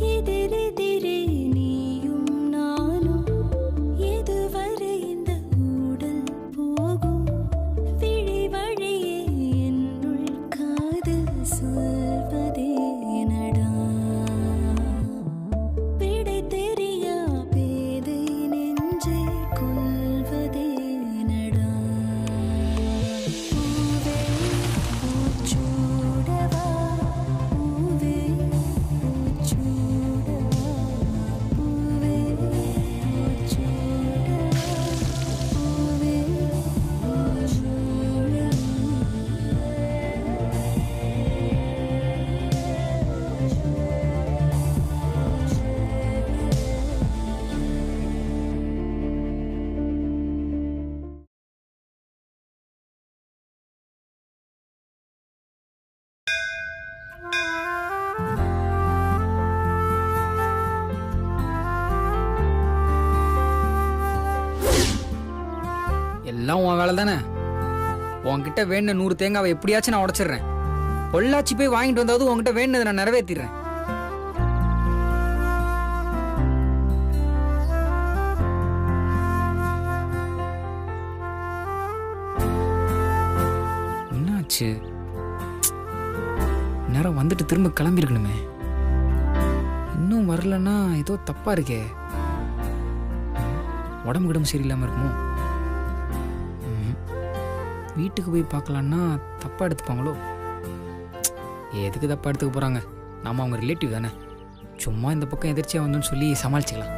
எதிரெதிரே நீயும் நானும் எதுவரை இந்த ஊடல் போகும் விழி வழியே என்னுள் காதல் சொல்வதே நடா விடை தெரியா பேதை நெஞ்சை கொள்வதே நடா பூவே பூச்சூடவா பூவே பூச்சூடவா பூவே பூச்சூடவா பூவே எல்லாம் உன் வேலை தானே. உன்கிட்ட வேணுன 100 தேங்காவை எப்படியாச்சும் நான் உடைச்சிடுறேன். பொள்ளாச்சி போய் வாங்கிட்டு வந்தாவது உன்கிட்ட வேணுனதை நான் நிறைவேற்றிடுறேன். என்னாச்சு? நேரம் வந்துட்டு திரும்ப கிளம்பிருக்கணுமே. இன்னும் வரலன்னா ஏதோ தப்பா இருக்கே. உடம்பு கிடம்பு சரியில்லாம இருக்குமோ? வீட்டுக்கு போய் பார்க்கலான்னா தப்பா எடுத்துப்பாங்களோ? எதுக்கு தப்பா எடுத்துக்க போறாங்க? நாம அவங்க ரிலேட்டிவ் தானே. சும்மா இந்த பக்கம் எதிர்ச்சியா வந்தோன்னு சொல்லி சமாளிச்சுக்கலாம்.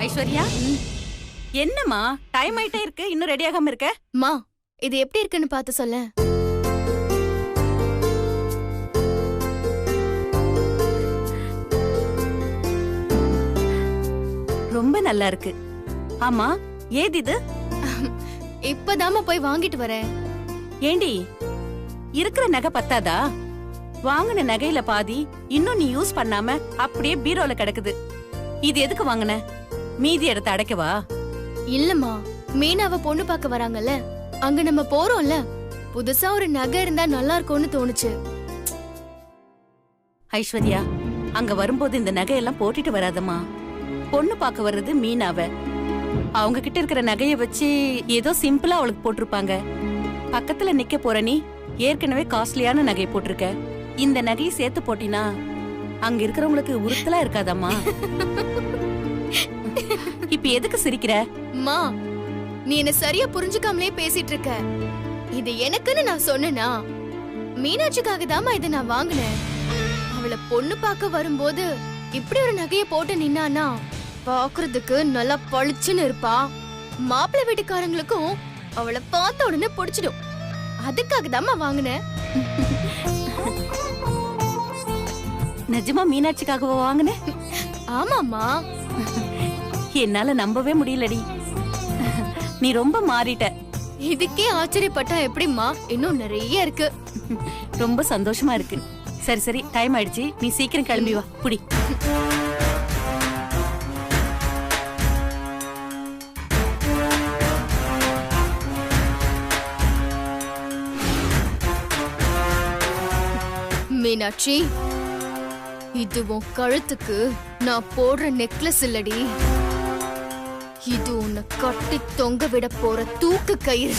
ஐஸ்வர்யா, என்னம்மா டைம் ஆயிட்டே இருக்கு, இன்னும் ரெடி ஆகாம இருக்க? மா, இது எப்படி இருக்குன்னு பார்த்து சொல்ல. ரொம்ப நல்லா இருக்கு. ஆமா, ஏது இது? இப்பதாமா போய் வாங்கிட்டு வரேன். ஏண்டி, இருக்கிற நகை பத்தாதா? வாங்கின நகையில பாதி இன்னும் நீ யூஸ் பண்ணாம அப்படியே பீரோல கிடக்குது. இது எதுக்கு வாங்கின? மீதி இடத்தை அடைக்கவா? இல்லம்மா, மீனாவை பொண்ணு பார்க்க வராங்கல்ல, அங்க நம்ம போறோம்ல, புதுசா ஒரு நகை இருந்தா நல்லா இருக்கும்னு தோணுச்சு. ஐஸ்வர்யா, அங்க வரும்போது இந்த நகையெல்லாம் போட்டுட்டு வராதம்மா. பொண்ணு பார்க்க வர்றது மீனாவ. அவங்க கிட்ட இருக்கிற நகைய வச்சு ஏதோ சிம்பிளா அவளுக்கு போட்டிருப்பாங்க. பக்கத்துல நிக்க போற நீ ஏற்கனவே காஸ்ட்லியான நகையை போட்டிருக்க. இந்த நகையை சேர்த்து போட்டினா அங்க இருக்கிறவங்களுக்கு உறுத்தலா இருக்காதம்மா. இப்ப எதுக்கு சிரிக்கிற? மா, நீ என்ன சரியா புரிஞ்சுக்காமலே பேசிட்டு இருக்க. இது எனக்குன்னு நான் சொன்னேனா? மீனாட்சிக்காக தாமா இதை நான் வாங்கினேன். அவளை பொண்ணு பார்க்க வரும்போது இப்படி ஒரு நகைய போட்டு நின்னானா பாக்குறதுக்கு நல்லா பளிச்சுன்னு இருப்பா. மாப்பிள்ளை வீட்டுக்காரங்களுக்கும் அவளை பார்த்த உடனே பிடிச்சிடும். அதுக்காக தாமா வாங்கினேன். நிஜமா மீனாட்சிக்காகவா வாங்கின? ஆமாமா. என்னால நம்பவே முடியலடி. நீ ரொம்ப மாறிட்ட. இதுக்கே ஆச்சரியப்பட்டா எப்படிம்மா? இன்னும் நிறைய இருக்கு. ரொம்ப சந்தோஷமா இருக்கு. சரி சரி, டைம் ஆயிடுச்சு, நீ சீக்கிரம் கிளம்பி வா. புடி. மீனாட்சி, இது உன் கழுத்துக்கு நான் போடுற நெக்லஸ் இல்லடி. இது உன்னை கட்டி தொங்க விட போற தூக்கு கயிறு.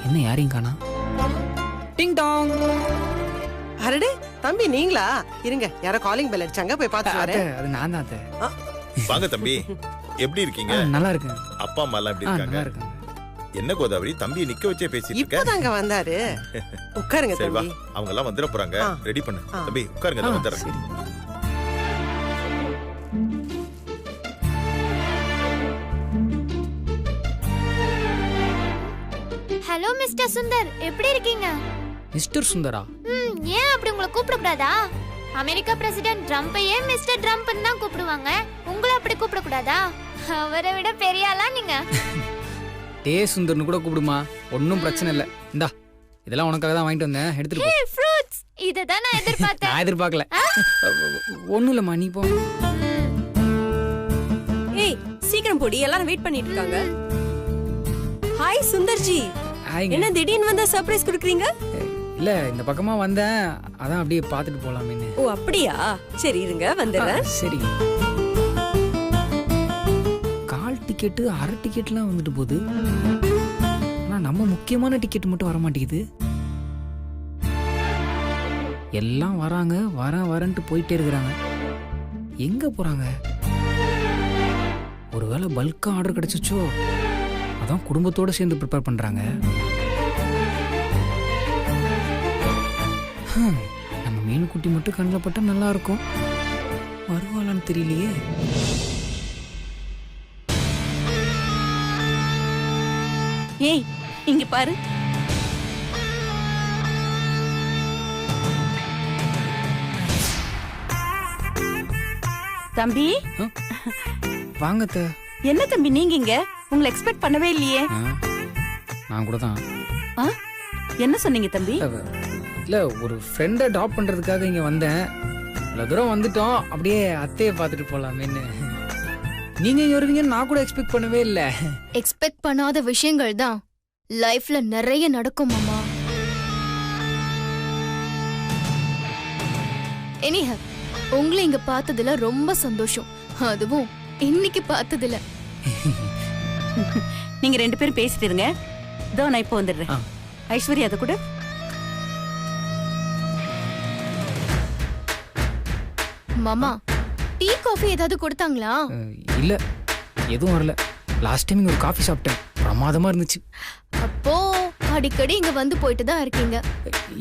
என்ன யாரையும் காணா? டிங் டாங். அரடே தம்பி, நீங்களா? இருங்க, யாரோ காலிங் பெல் அடிச்சாங்க, போய் பார்த்து வரேன். அது நான் தான் அத்தை. வாங்க தம்பி, எப்படி இருக்கீங்க? நல்லா இருக்கேன். அப்பா அம்மா எல்லாம் எப்படி நல்லா இருக்காங்க? இருக்கேன். என்ன கோதாவரி, தம்பியை நிக்க வச்சே பேசிட்டு இருக்க? இப்பதாங்க வந்தாரு. உட்காருங்க சரி வா, தம்பி. அவங்க எல்லாம் வந்துட போறாங்க. ரெடி பண்ணு தம்பி, உட்காருங்க, நான் வந்துடுறேன். ஹலோ மிஸ்டர் சுந்தர், எப்படி இருக்கீங்க? மிஸ்டர் சுந்தரா? ஏன் அப்படி உங்களை கூப்பிடக்கூடாதா? அமெரிக்கா பிரசிடென்ட் ட்ரம்பையே மிஸ்டர் ட்ரம்ப்னு தான் கூப்பிடுவாங்க. உங்களை அப்படி கூப்பிடக்கூடாதா? அவரை விட பெரிய ஆளா நீங்க? டே சுந்தர்னு கூட கூப்பிடுமா, ஒன்றும் பிரச்சனை இல்லை. இந்தா இதெல்லாம் உனக்காக தான் வாங்கிட்டு வந்தேன், எடுத்துட்டு போ. ஃப்ரூட்ஸ் இததான் நான் எதிர்பார்த்தேன். நான் எதிர்பார்க்கல. ஒன்றும் இல்லைம்மா, நீ போ. ஏய் சீக்கிரம் போடி, எல்லாரும் வெயிட் பண்ணிட்டு இருக்காங்க. ஹாய் சுந்தர்ஜி, ஹாய்ங்க. என்ன திடீர்னு வந்தா சர்ப்ரைஸ் கொடுக்குறீங்க? இல்லை, இந்த பக்கமாக வந்தேன், அதான் அப்படியே பார்த்துட்டு போகலாமேன்னு. ஓ அப்படியா, சரி இருங்க வந்துடுறேன். சரி. கால் டிக்கெட்டு அரை டிக்கெட்லாம் வந்துட்டு போகுது, ஆனால் நம்ம முக்கியமான டிக்கெட் மட்டும் வர மாட்டேங்குது. எல்லாம் வராங்க வரேன்ட்டு போயிட்டே இருக்கிறாங்க. எங்க போறாங்க? ஒருவேளை பல்கா ஆர்டர் கிடைச்சிச்சோ, அதான் குடும்பத்தோட சேர்ந்து ப்ரிப்பேர் பண்றாங்க. நம்ம மீன் குட்டி மட்டும் கண்ணில் பட்டா நல்லா இருக்கும். வருவாளான்னு தெரியலையே. ஏய் இங்க பாரு. தம்பி, வாங்க அத்தை. என்ன தம்பி நீங்க இங்க? உங்களை எக்ஸ்பெக்ட் பண்ணவே இல்லையே. நான் கூட தான். என்ன சொன்னீங்க தம்பி? இல்லை, ஒரு ஃப்ரெண்டை ட்ராப் பண்ணுறதுக்காக இங்கே வந்தேன். இவ்வளோ தூரம் வந்துட்டோம், அப்படியே அத்தையை பார்த்துட்டு போகலாமேன்னு. நீங்கள் இங்கே வருவீங்கன்னு நான் கூட எக்ஸ்பெக்ட் பண்ணவே இல்லை. எக்ஸ்பெக்ட் பண்ணாத விஷயங்கள் தான் லைஃப்ல நிறைய நடக்கும் மாமா. எனிஹ, உங்களை இங்க பார்த்ததுல ரொம்ப சந்தோஷம். அதுவும் இன்னைக்கு பார்த்ததுல. நீங்க ரெண்டு பேரும் பேசிட்டு இருங்க, இதோ நான் இப்போ வந்துடுறேன். ஐஸ்வர்யா அதை கூட. மாமா, டீ காஃபி ஏதாவது கொடுத்தாங்களா? இல்லை, எதுவும் வரல. லாஸ்ட் டைம் இங்கே ஒரு காஃபி சாப்பிட்டேன், பிரமாதமாக இருந்துச்சு. அப்போ அடிக்கடி இங்க வந்து போயிட்டு தான் இருக்கீங்க.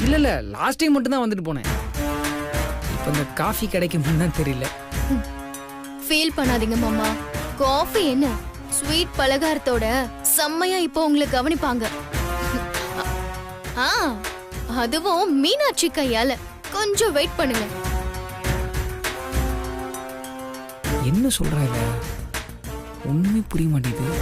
இல்லை, லாஸ்ட் டைம் மட்டும் தான் வந்துட்டு போனேன். இப்போ இந்த காஃபி கிடைக்கும்னு தான் தெரியல. ஃபீல் பண்ணாதீங்க மாமா, காஃபி என்ன ஸ்வீட் பலகாரத்தோட செம்மையா இப்போ உங்களை கவனிப்பாங்க. அதுவும் மீனாட்சி கையால. கொஞ்சம் வெயிட் பண்ணுங்க. என்ன சொல்றாங்க, ஒண்ணுமே புரிய மாட்டேங்குது.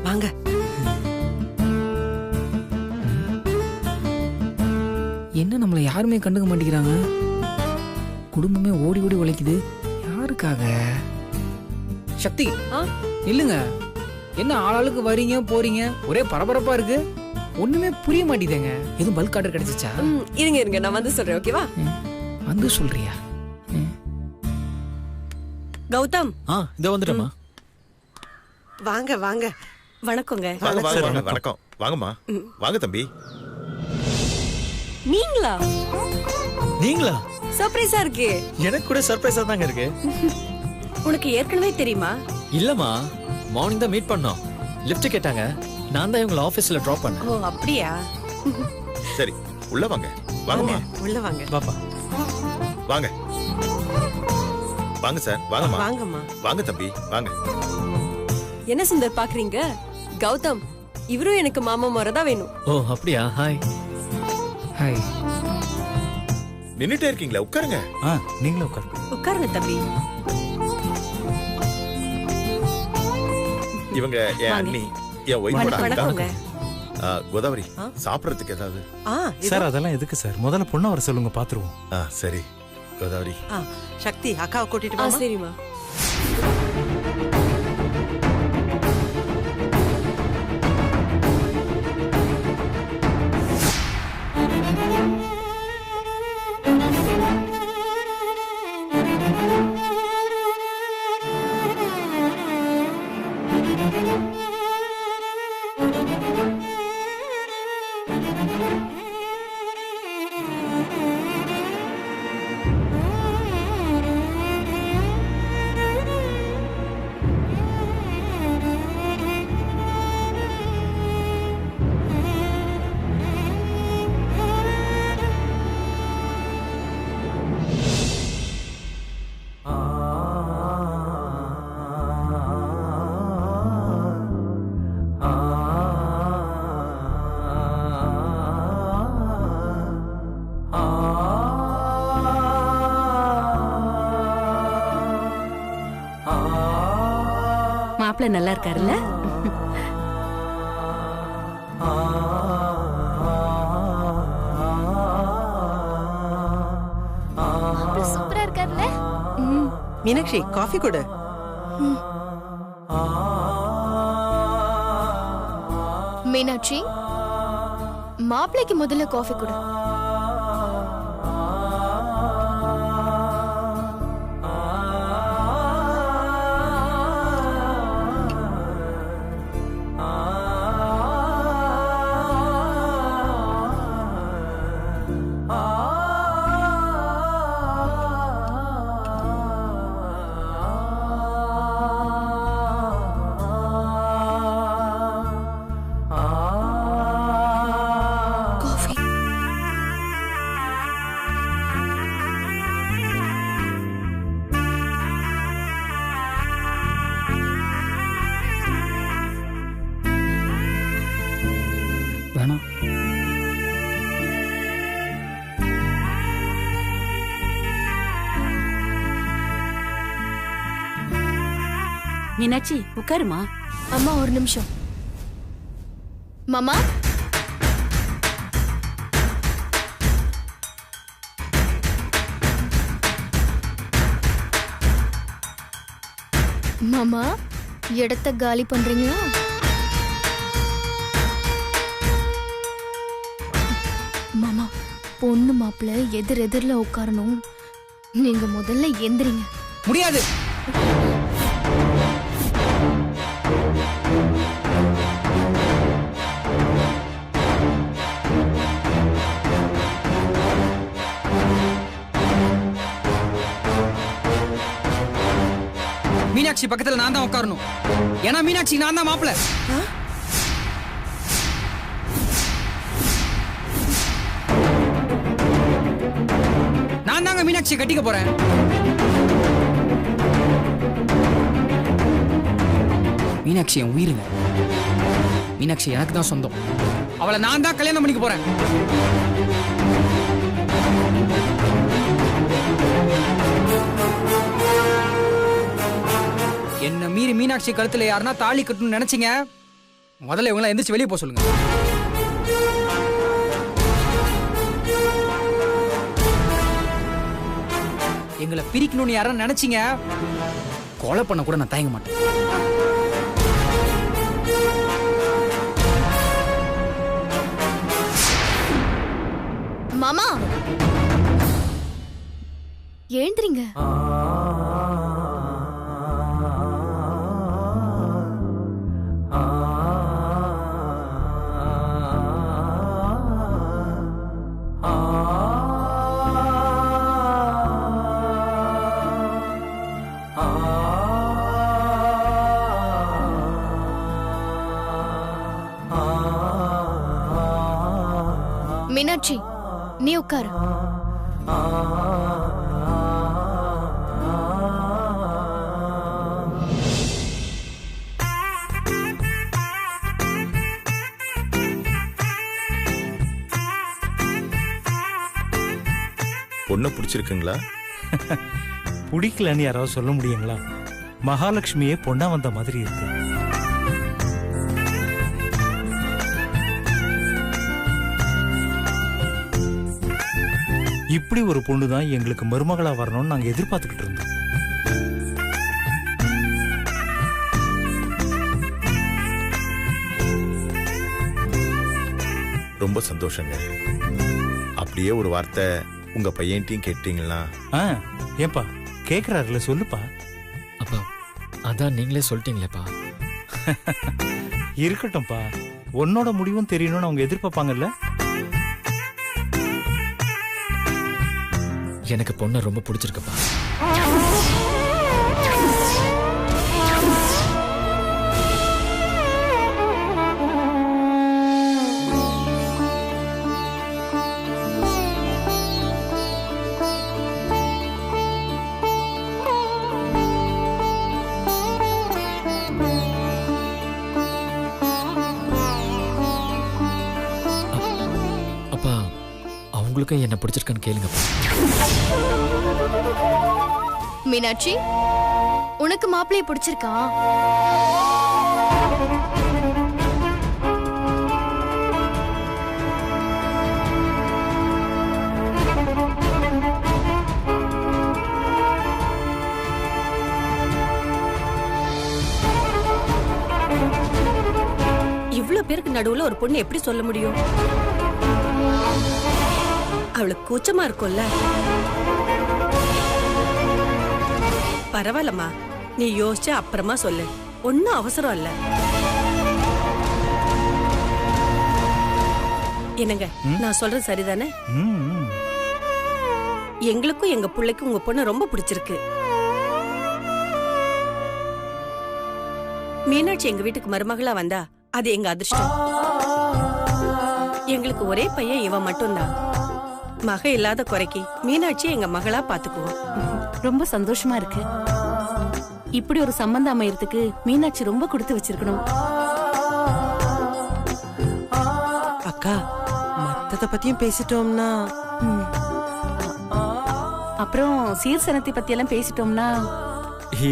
வாங்க. என்ன நம்மளை யாருமே கண்டுக்க மாட்டேங்கிறாங்க? குடும்பமே ஓடி ஓடி உழைக்குது. யாருக்காக? சக்தி, இல்லைங்க, என்ன ஆளாளுக்கு வரீங்க போறீங்க, ஒரே பரபரப்பா இருக்கு. ஒண்ணுமே புரிய மாட்டேங்குதுங்க. எதுவும் பல்க் ஆர்டர் கிடைச்சிச்சா? இருங்க நான் வந்து சொல்றேன், ஓகேவா? வந்து சொல்றியா? கௌதம், இதோ வந்துட்டேம்மா. வாங்க வாங்க. வணக்கங்க. வணக்கம். வாங்கம்மா, வாங்க தம்பி. நீங்களா? சர்ப்ரைஸா இருக்கு. எனக்கு கூட சர்ப்ரைஸா தாங்க இருக்கு. உனக்கு ஏற்கனவே தெரியுமா? இல்லம்மா, மார்னிங் தான் மீட் பண்ணோம். லிஃப்ட் கேட்டாங்க, நான் தான் இவங்களை ஆபீஸ்ல டிராப் பண்ணேன். ஓ அப்படியா? சரி, உள்ள வாங்க. வாங்கம்மா, உள்ள வாங்க. பாப்பா வாங்க. வாங்க சார், வாங்கம்மா. வாங்கம்மா. வாங்க தம்பி, வாங்க. என்ன சுந்தர் பாக்குறீங்க? கௌதம், இவரும் எனக்கு மாமா முறைதான் வேணும். ஓ அப்படியா? ஹாய். ஹாய். நின்னுட்டே இருக்கீங்களா? உட்காருங்க. நீங்களும் உட்காருங்க. உட்காருங்க தம்பி. இவங்க என் அண்ணி, என் ஒய்ஃபோட வணக்கங்க. அக்கா. கோதாவரி, சாப்பிடறதுக்கு ஏதாவது? சார் அதெல்லாம் எதுக்கு சார், முதல்ல பொண்ணை வர சொல்லுங்க, பாத்துருவோம். சரி கோதாவரி. சக்தி, அக்காவை கூட்டிட்டு வா. சரிம்மா. மாப்பிள்ளை நல்லா இருக்காருல்ல? சூப்பரா இருக்காருல்ல? மீனாட்சி காஃபி கொடு. மீனாட்சி, மாப்பிள்ளைக்கு முதல்ல காஃபி கொடு. வேணாம். மீனாட்சி உட்காருமா. அம்மா ஒரு நிமிஷம். மாமா, மாமா இடத்த காலி பண்றீங்களா? மாமா, பொண்ணு மாப்பிள்ள எதிர்ல உட்காரணும். நீங்க முதல்ல எந்திரிங்க. முடியாது. மீனாட்சி பக்கத்துல நான் தான் உட்காரணும். ஏன்னா மீனாட்சி நான் தான் மாப்பிள்ள. நான் தாங்க மீனாட்சியை கட்டிக்க போறேன். மீனாட்சி என் உயிருங்க. மீனாட்சி எனக்கு தான் சொந்தம். அவளை நான் தான் கல்யாணம் பண்ணிக்க போறேன். என்ன மீறி மீனாட்சி கழுத்துல யாருன்னா தாலி கட்டணும்னு நினைச்சீங்க, முதல்ல இவங்கள எந்திரிச்சு வெளியே போக சொல்லுங்க. எங்களை பிரிக்கணும்னு யாரும் நினைச்சீங்க, கொலை பண்ண கூட நான் தயங்க மாட்டேன். மாமா எழுந்திரிங்க. மீனாட்சி, நீ உட்காரு. பொண்ணை பிடிச்சிருக்குங்களா? பிடிக்கலன்னு யாராவது சொல்ல முடியுங்களா? மகாலட்சுமியே பொண்ணா வந்த மாதிரி இருக்கு. இப்படி ஒரு பொண்ணு தான் எங்களுக்கு மருமகளா வரணும்னு நாங்க எதிர்பார்த்துக்கிட்டு இருந்தோம். ரொம்ப சந்தோஷங்க. அப்படியே ஒரு வார்த்தை உங்க பையன்ட்டையும் கேட்டீங்களா? ஏன்பா கேக்குறாருல, சொல்லுப்பா. அப்பா அதான் நீங்களே சொல்லிட்டீங்களேப்பா. இருக்கட்டும்பா, உன்னோட முடிவும் தெரியணும்னு அவங்க எதிர்பார்ப்பாங்கல்ல. எனக்கு பொண்ணை ரொம்ப பிடிச்சிருக்குப்பா. அப்பா அவங்களுக்கும் என்ன பிடிச்சிருக்கான்னு கேளுங்கப்பா. மீனாட்சி, உனக்கு மாப்பிள்ளைய பிடிச்சிருக்கா? இவ்ளோ பேருக்கு நடுவுல ஒரு பொண்ணு எப்படி சொல்ல முடியும்? அவளுக்கு கூச்சமா இருக்கும்ல. பரவாயில்லம்மா, நீ யோசிச்சு அப்புறமா சொல்லு. ஒன்னும் அவசரம் இல்ல. என்னங்க, நான் சொல்றது சரிதானே? எங்களுக்கும் எங்க பிள்ளைக்கும் உங்க பொண்ணு ரொம்ப பிடிச்சிருக்கு. மீனாட்சி எங்க வீட்டுக்கு மருமகளா வந்தா அது எங்க அதிர்ஷ்டம். எங்களுக்கு ஒரே பையன் இவன் மட்டும்தான். மக இல்லாத குறைக்கு மீனாட்சி எங்க மகளா பாத்துக்குவோம். ரொம்ப சந்தோஷமா இருக்கு. இப்படி ஒரு சம்பந்தம் அமையறதுக்கு மீனாட்சி ரொம்ப கொடுத்து வச்சிருக்கணும். அக்கா, மத்தத பத்தியும் பேசிட்டோம்னா அப்புறம் சீர்சனத்தை பத்தி எல்லாம் பேசிட்டோம்னா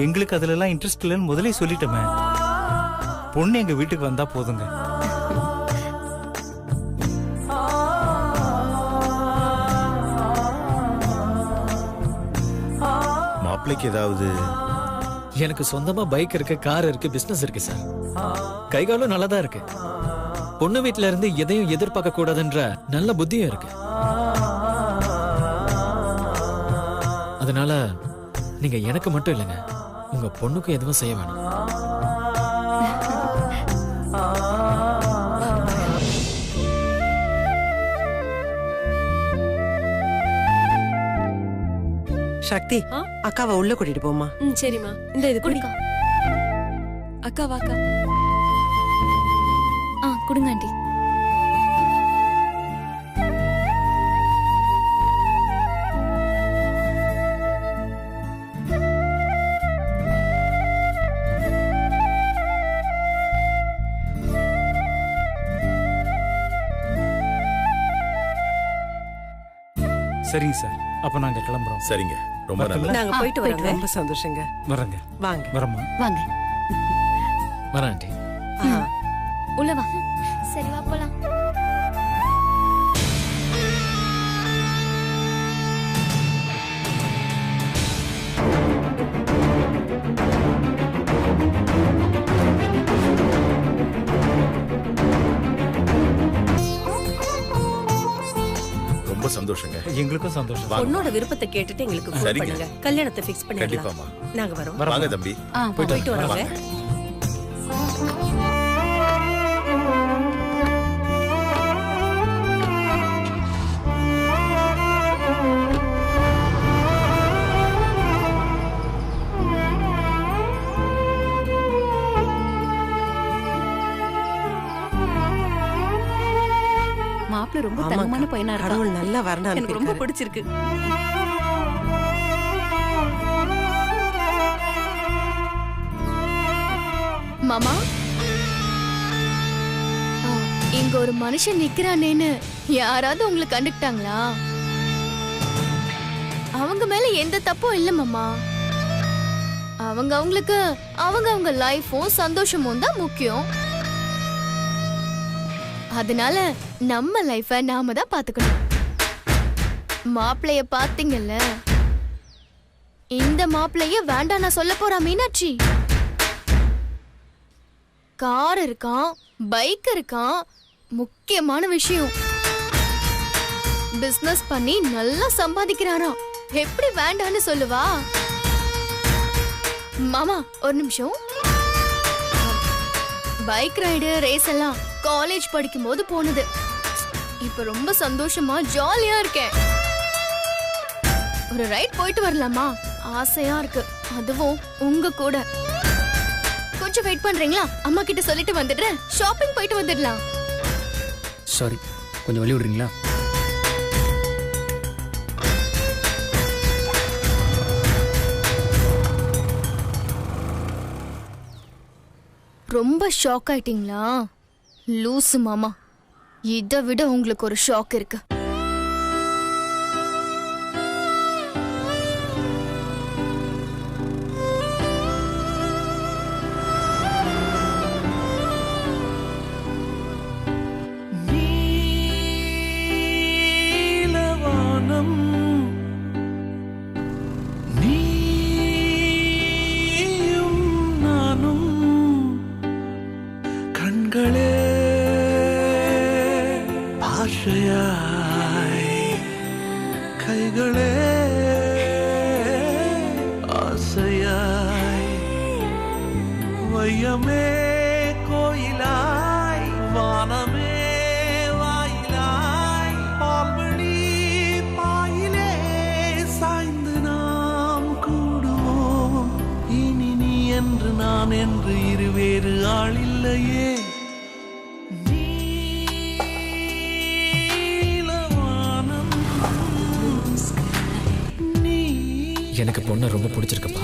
எங்களுக்கு அதுல எல்லாம் இன்ட்ரெஸ்ட் இல்லைன்னு முதலே சொல்லிட்டோமே. பொண்ணு எங்க வீட்டுக்கு வந்தா போதுங்க. மாப்பிள்ளைக்கு ஏதாவது? எனக்கு சொந்தமா பைக் இருக்கு, கார் இருக்கு, பிசினஸ் இருக்கு சார். கைகாலும் நல்லா தான் இருக்கு. பொண்ணு வீட்ல இருந்து எதையும் எதிர்பார்க்க கூடாதுன்ற நல்ல புத்தியும் இருக்கு. அதனால நீங்க எனக்கு மட்டும் இல்லைங்க, உங்க பொண்ணுக்கு எதுவும் செய்ய வேணாம். சக்தி, அக்காவை உள்ள கூட்டிட்டு போமா. சரிம்மா, இந்த இது குடிக்கா. அக்கா வாக்கா. கொடுங்க ஆண்டி. சரிங்க சார், அப்ப நாங்க கிளம்புறோம். சரிங்க, ரொம்ப நல்லது. நாங்க போயிட்டு வரோங்க. ரொம்ப சந்தோஷங்க. வரங்க. வாங்க. வரமா. வாங்க. வரேன் ஆண்டி. உள்ள வா. சரி வா போலாம். ரொம்ப சந்தோஷங்க. எங்களுக்கும் சந்தோஷம். பொண்ணோட விருப்பத்தை கேட்டுட்டு எங்களுக்கு ஃபோன் சரிங்க. பண்ணுங்க. கல்யாணத்தை ஃபிக்ஸ் பண்ணிடலாம். கண்டிப்பாமா. நாங்க வரோம். வாங்க தம்பி. போயிட்டு வரோங்க. மாப்பிள்ள ரொம்ப தங்கமான பையனா இருக்கான். கடவுள் நல்லா வரணும். எனக்கு ரொம்ப பிடிச்சிருக்கு. மாமா, இங்க ஒரு மனுஷன் நிக்கிறானேன்னு யாராவது உங்களுக்கு கண்டுக்கிட்டாங்களா? அவங்க மேல எந்த தப்பும் இல்ல மாமா. அவங்களுக்கு அவங்க லைஃபும் சந்தோஷமும் தான் முக்கியம். அதனால நம்ம லைஃப நாம தான் பாத்துக்கணும். மாப்பிளைய பாத்தீங்கல்ல, இந்த மாப்பிளைய வேண்டாம் நான் சொல்ல போறா மீனாட்சி. கார் இருக்கான், பைக் இருக்கான், முக்கியமான விஷயம் பிசினஸ் பண்ணி நல்லா சம்பாதிக்கிறாராம். எப்படி வேண்டான்னு சொல்லுவா? மாமா ஒரு நிமிஷம். பைக் ரைடு ரேஸ் எல்லாம் காலேஜ் படிக்கும் போது போனது. இப்ப ரொம்ப சந்தோஷமா ஜாலியா இருக்கேன். ஒரு ரைட் போயிட்டு வரலாமா? ஆசையா இருக்கு, அதுவும் உங்க கூட. கொஞ்சம் வெயிட் பண்றீங்களா? அம்மா கிட்ட சொல்லிட்டு வந்துடுறேன். ஷாப்பிங் போயிட்டு வந்துடலாம். சாரி, கொஞ்சம் வழி விடுறீங்களா? ரொம்ப ஷாக் ஆயிட்டீங்களா? லூசு மாமா, இதை விட உங்களுக்கு ஒரு ஷாக் இருக்கு. கண்களே பாஷையாய், கைகளே ஆசையாய், வையமே கோயிலாய், வானமே வாயிலாய், பால்வழி பாயிலே சாய்ந்து நாம் கூடுவோம். இனி நீ என்று நான் என்று இருவேறு ஆளில்லையே. எனக்கு பொண்ணை ரொம்ப பிடிச்சிருக்குப்பா.